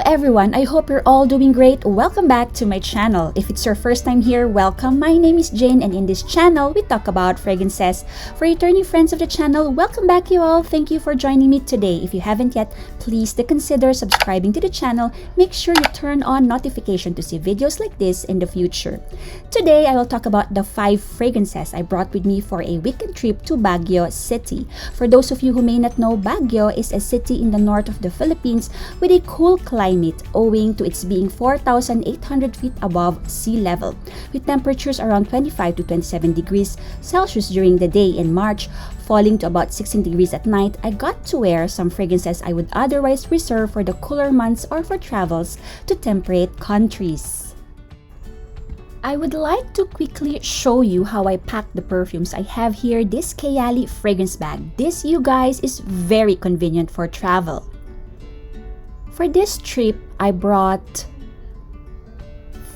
everyone, I hope you're all doing great. Welcome back to my channel. If it's your first time here, welcome. My name is Jayne and in this channel, we talk about fragrances. For returning friends of the channel, welcome back you all. Thank you for joining me today. If you haven't yet, please consider subscribing to the channel. Make sure you turn on notification to see videos like this in the future. Today, I will talk about the 5 fragrances I brought with me for a weekend trip to Baguio City. For those of you who may not know, Baguio is a city in the north of the Philippines with a cool climate owing to its being 4,800 feet above sea level, with temperatures around 25 to 27 degrees Celsius during the day in March, falling to about 16 degrees at night. I got to wear some fragrances I would otherwise reserve for the cooler months or for travels to temperate countries. I would like to quickly show you how I pack the perfumes. I have here this Kayali fragrance bag. This, you guys, is very convenient for travel. For this trip, I brought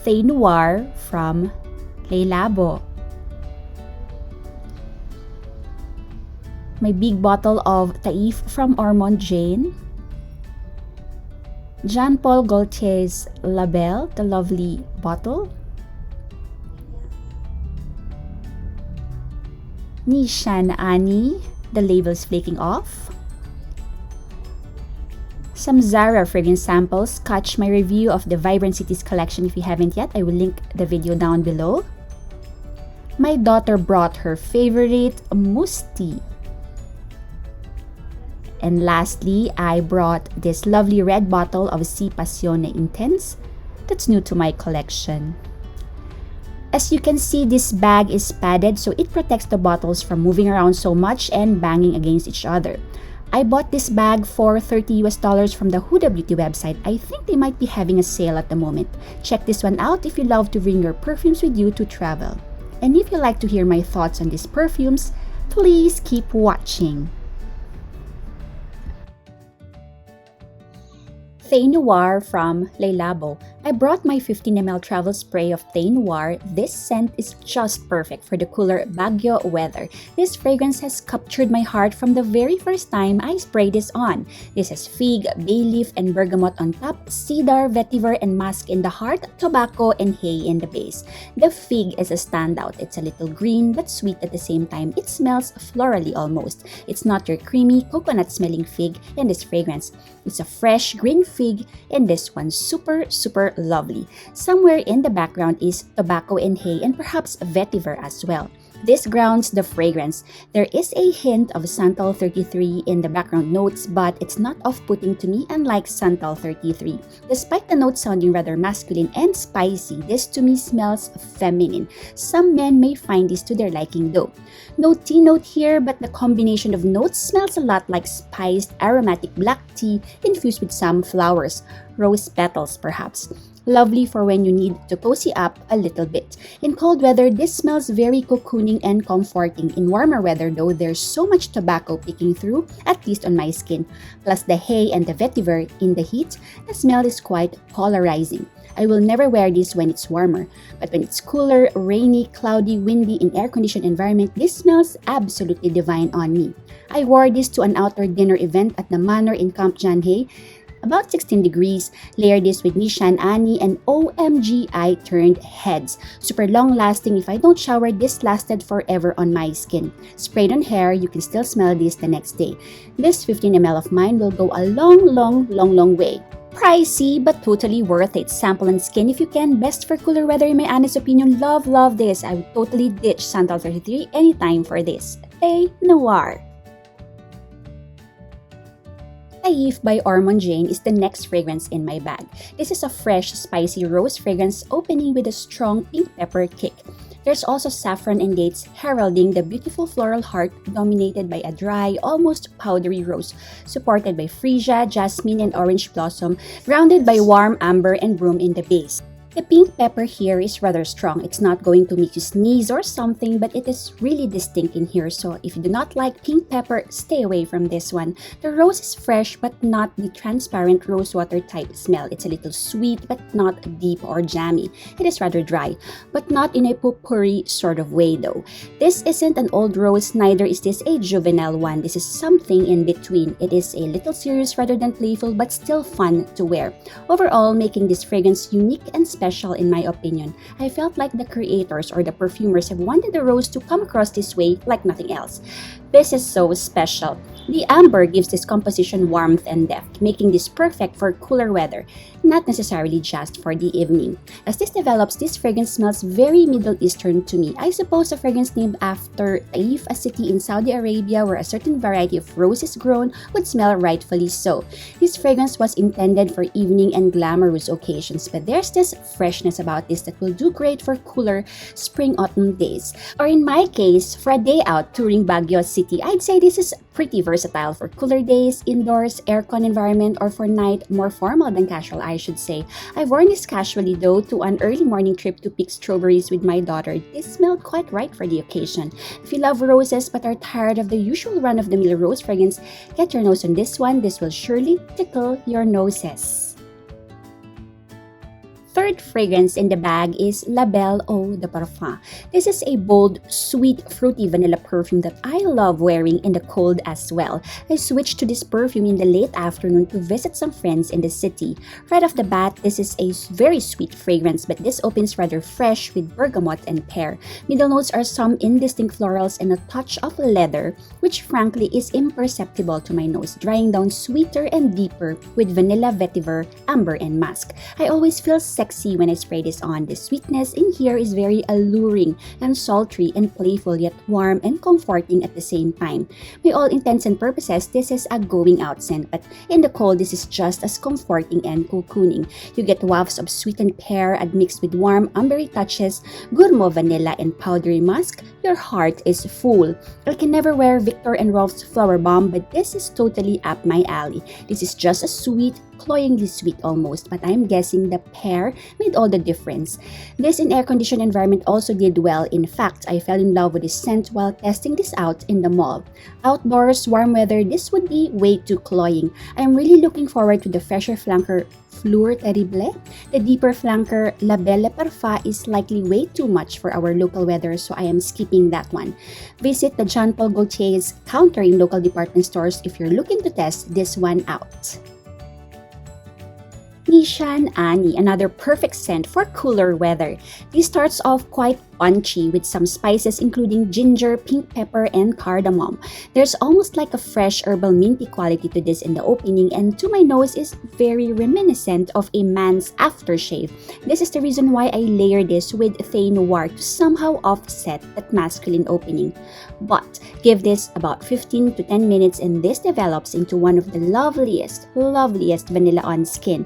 Thé Noir from Labo, my big bottle of Taif from Ormonde Jayne, Jean Paul Gaultier's La Belle, the lovely bottle, Nishane, the label's flaking off, some Zara fragrance samples. Catch my review of the Vibrant Cities collection if you haven't yet. I will link the video down below. My daughter brought her favorite Musti. And lastly, I brought this lovely red bottle of Passione Intense that's new to my collection. As you can see, this bag is padded so it protects the bottles from moving around so much and banging against each other. I bought this bag for $30 from the Huda Beauty website. I think they might be having a sale at the moment. Check this one out if you love to bring your perfumes with you to travel. And if you like to hear my thoughts on these perfumes, please keep watching. Thé Noir from Labo. I brought my 15 ml travel spray of Thé Noir. This scent is just perfect for the cooler Baguio weather. This fragrance has captured my heart from the very first time I sprayed this on. This has fig, bay leaf, and bergamot on top, cedar, vetiver, and musk in the heart, tobacco, and hay in the base. The fig is a standout. It's a little green but sweet at the same time. It smells florally almost. It's not your creamy, coconut-smelling fig in this fragrance. It's a fresh green fig, and this one super lovely. Somewhere in the background is tobacco and hay and perhaps vetiver as well. This grounds the fragrance. There is a hint of Santal 33 in the background notes, but it's not off-putting to me, unlike Santal 33. Despite the notes sounding rather masculine and spicy, this to me smells feminine. Some men may find this to their liking though. No tea note here, but the combination of notes smells a lot like spiced aromatic black tea infused with some flowers, rose petals perhaps. Lovely for when you need to cozy up a little bit. In cold weather, this smells very cocooning and comforting. In warmer weather though, there's so much tobacco peeking through, at least on my skin. Plus the hay and the vetiver in the heat, the smell is quite polarizing. I will never wear this when it's warmer, but when it's cooler, rainy, cloudy, windy, in air-conditioned environment, this smells absolutely divine on me. I wore this to an outdoor dinner event at the Manor in Camp Janhay, about 16 degrees, layered this with Nishane, and OMG, I turned heads. Super long lasting. If I don't shower, this lasted forever on my skin. Sprayed on hair, you can still smell this the next day. This 15 ml of mine will go a long way. Pricey, but totally worth it. Sample on skin if you can. Best for cooler weather in my honest opinion. Love this. I would totally ditch Santal 33 anytime for this. Thé Noir. Taif by Ormonde Jayne is the next fragrance in my bag. This is a fresh, spicy rose fragrance opening with a strong pink pepper kick. There's also saffron and dates heralding the beautiful floral heart dominated by a dry, almost powdery rose, supported by freesia, jasmine, and orange blossom, grounded by warm amber and broom in the base. The pink pepper here is rather strong. It's not going to make you sneeze or something, but it is really distinct in here. So if you do not like pink pepper, stay away from this one. The rose is fresh but not the transparent rose water type smell. It's a little sweet but not deep or jammy. It is rather dry, but not in a potpourri sort of way though. This isn't an old rose, neither is this a juvenile one. This is something in between. It is a little serious rather than playful, but still fun to wear. Overall, making this fragrance unique and special in my opinion. I felt like the creators or the perfumers have wanted the rose to come across this way like nothing else. This is so special. The amber gives this composition warmth and depth, making this perfect for cooler weather, not necessarily just for the evening. As this develops, this fragrance smells very Middle Eastern to me. I suppose a fragrance named after Taif, a city in Saudi Arabia where a certain variety of rose is grown, would smell rightfully so. This fragrance was intended for evening and glamorous occasions, but there's this freshness about this that will do great for cooler spring-autumn days. Or in my case, for a day out touring Baguio City, I'd say this is pretty versatile for cooler days, indoors, aircon environment, or for night, more formal than casual, I should say. I've worn this casually though to an early morning trip to pick strawberries with my daughter. This smelled quite right for the occasion. If you love roses but are tired of the usual run-of-the-mill rose fragrance, get your nose on this one. This will surely tickle your noses. Third fragrance in the bag is La Belle Eau de Parfum. This is a bold, sweet, fruity vanilla perfume that I love wearing in the cold as well. I switched to this perfume in the late afternoon to visit some friends in the city. Right off the bat, this is a very sweet fragrance, but this opens rather fresh with bergamot and pear. Middle notes are some indistinct florals and a touch of leather, which frankly is imperceptible to my nose, drying down sweeter and deeper with vanilla vetiver, amber, and musk. I always feel sexy when I spray this on. The sweetness in here is very alluring and sultry and playful, yet warm and comforting at the same time. By all intents and purposes, this is a going out scent, but in the cold, this is just as comforting and cocooning. You get wafts of sweetened pear admixed with warm ambery touches, gourmand vanilla, and powdery musk. Your heart is full. I can never wear Victor and Rolf's Flower Bomb, but this is totally up my alley. This is just a sweet, cloyingly sweet almost, but I'm guessing the pear made all the difference. This in air-conditioned environment also did well. In fact, I fell in love with this scent while testing this out in the mall. Outdoors, warm weather, this would be way too cloying. I'm really looking forward to the fresher flanker Fleur Terrible. The deeper flanker La Belle Parfum is likely way too much for our local weather, so I am skipping that one. Visit the Jean Paul Gaultier's counter in local department stores if you're looking to test this one out. Nishane Ani, another perfect scent for cooler weather. This starts off quite punchy with some spices including ginger, pink pepper, and cardamom. There's almost like a fresh herbal minty quality to this in the opening, and to my nose is very reminiscent of a man's aftershave. This is the reason why I layer this with Thé Noir to somehow offset that masculine opening. But give this about 15 to 10 minutes and this develops into one of the loveliest vanilla on skin.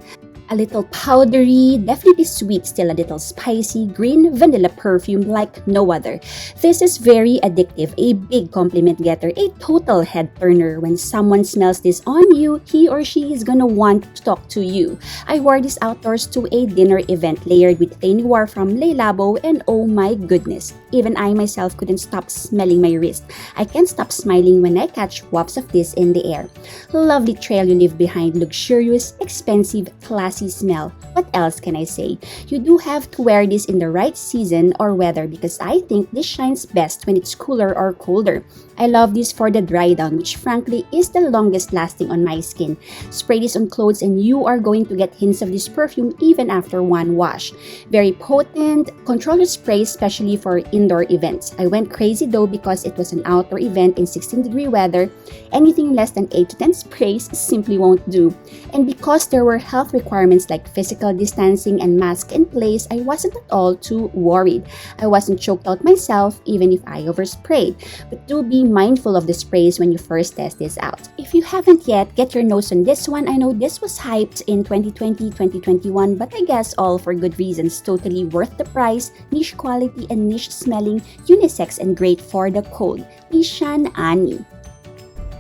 A little powdery, definitely sweet, still a little spicy, green vanilla perfume like no other. This is very addictive, a big compliment getter, a total head turner. When someone smells this on you, he or she is gonna want to talk to you. I wore this outdoors to a dinner event layered with Thé Noir from Labo, and oh my goodness, even I myself couldn't stop smelling my wrist. I can't stop smiling when I catch wafts of this in the air. Lovely trail you leave behind, luxurious, expensive, classy smell. What else can I say? You do have to wear this in the right season or weather because I think this shines best when it's cooler or colder. I love this for the dry down, which frankly is the longest lasting on my skin. Spray this on clothes and you are going to get hints of this perfume even after one wash. Very potent, control your spray especially for indoor events. I went crazy though because it was an outdoor event in 16-degree weather. Anything less than 8 to 10 sprays simply won't do. And because there were health requirements like physical distancing and mask in place, I wasn't at all too worried. I wasn't choked out myself even if I oversprayed. But do be mindful of the sprays when you first test this out. If you haven't yet, get your nose on this one. I know this was hyped in 2020, 2021, but I guess all for good reasons. Totally worth the price, niche quality and niche smelling, unisex and great for the cold. Nishane Ani.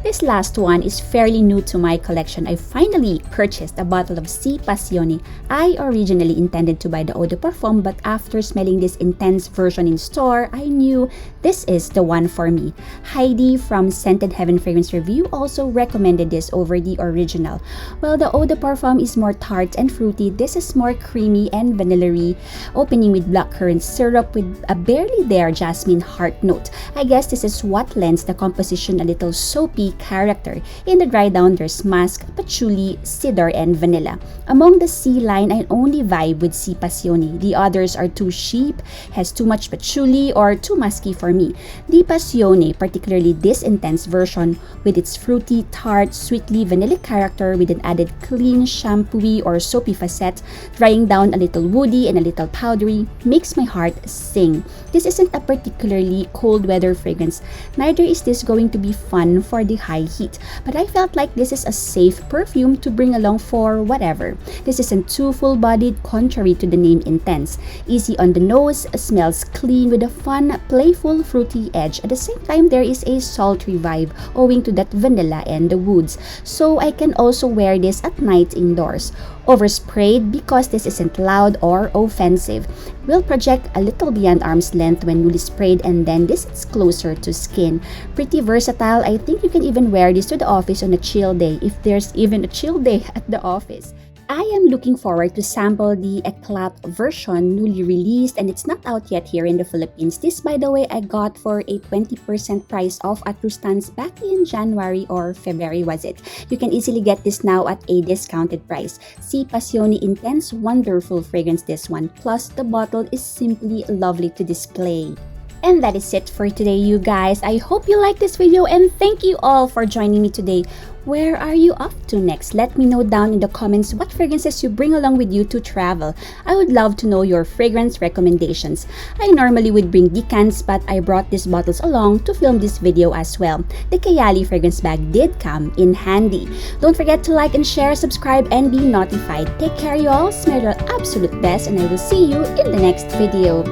This last one is fairly new to my collection. I finally purchased a bottle of Passione. I originally intended to buy the eau de parfum, but after smelling this intense version in store, I knew this is the one for me. Heidi from Scented Heaven Fragrance Review also recommended this over the original. While the eau de parfum is more tart and fruity, this is more creamy and vanilla-y, opening with blackcurrant syrup with a barely there jasmine heart note. I guess this is what lends the composition a little soapy character. In the dry down, there's musk, patchouli, cedar, and vanilla. Among the C line, I only vibe with Passione. The others are too sheep, has too much patchouli, or too musky for me. The Passione, particularly this intense version, with its fruity, tart, sweetly vanilla character with an added clean, shampooy, or soapy facet, drying down a little woody and a little powdery, makes my heart sing. This isn't a particularly cold weather fragrance, neither is this going to be fun for the high heat, but I felt like this is a safe perfume to bring along for whatever. This isn't too full-bodied, contrary to the name intense. Easy on the nose, smells clean with a fun, playful, fruity edge. At the same time, there is a sultry vibe owing to that vanilla and the woods. So I can also wear this at night indoors. Oversprayed because this isn't loud or offensive. Will project a little beyond arm's length when newly sprayed, and then this is closer to skin. Pretty versatile. I think you can even wear this to the office on a chill day, if there's even a chill day at the office. I am looking forward to sample the Eclat version newly released, and it's not out yet here in the Philippines. This, by the way, I got for a 20% price off at Rustan's back in January or February, was it? You can easily get this now at a discounted price. Passione Intense, wonderful fragrance this one. Plus, the bottle is simply lovely to display. And that is it for today, you guys. I hope you liked this video, and thank you all for joining me today. Where are you off to next? Let me know down in the comments what fragrances you bring along with you to travel. I would love to know your fragrance recommendations. I normally would bring decants, but I brought these bottles along to film this video as well. The Kayali fragrance bag did come in handy. Don't forget to like and share, subscribe, and be notified. Take care, you all. Smell your absolute best, and I will see you in the next video.